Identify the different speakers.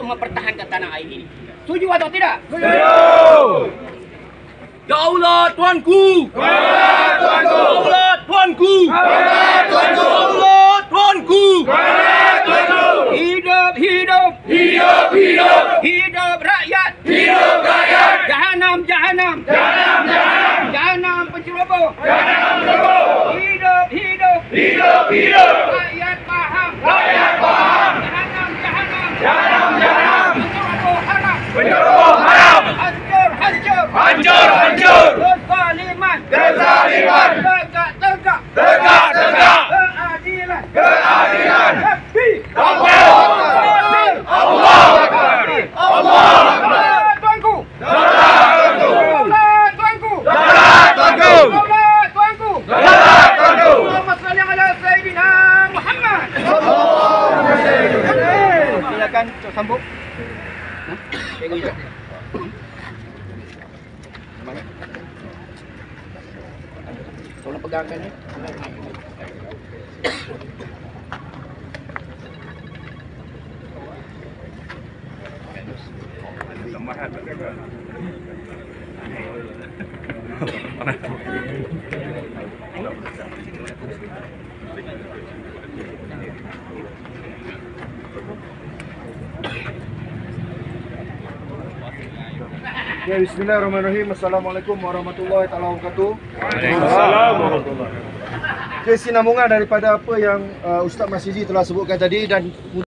Speaker 1: untuk mempertahankan tanah air ini. Setuju atau tidak?
Speaker 2: Setuju.
Speaker 1: Ya Allah Tuanku. Ya Allah Tuanku. Ya Allah Tuanku. Hidup hidup.
Speaker 2: Hidup, hidup.
Speaker 1: Hidup rakyat.
Speaker 2: Hidup rakyat.
Speaker 1: Jahanam jahanam.
Speaker 2: Jahanam, jahanam.
Speaker 1: Jahanam penceroboh.
Speaker 2: Jahanam berlaku.
Speaker 1: Hidup hidup.
Speaker 2: Hidup, hidup.
Speaker 1: Rakyat faham.
Speaker 2: Rakyat faham.
Speaker 1: Jahanam jahanam.
Speaker 2: Jahanam, jahanam.
Speaker 1: Penceroboh haram.
Speaker 2: Penyeluruh haram.
Speaker 1: Hancur hancur.
Speaker 2: Hancur, hancur.
Speaker 1: Kezaliman.
Speaker 2: Kezaliman.
Speaker 1: Tegak tegak.
Speaker 2: Tegak, tegak.
Speaker 1: Keadilan.
Speaker 2: Keadilan.
Speaker 1: Takbir.
Speaker 2: Takbir. Allahu Akbar. Allahu Akbar.
Speaker 1: Tuanku.
Speaker 2: Tuanku.
Speaker 1: Tuanku.
Speaker 2: Tuanku.
Speaker 1: Tuanku.
Speaker 2: Tuanku.
Speaker 1: Allahumma salli ala Sayyidina Muhammad. Silakan sambung. Pegang je. Tolong pegangkan ni.
Speaker 3: Ya, bismillahirrahmanirrahim. Assalamualaikum warahmatullahi wabarakatuh.
Speaker 2: Waalaikumsalam warahmatullahi wabarakatuh.
Speaker 3: Kesinambungan daripada apa yang Ustaz Masjidi telah sebutkan tadi dan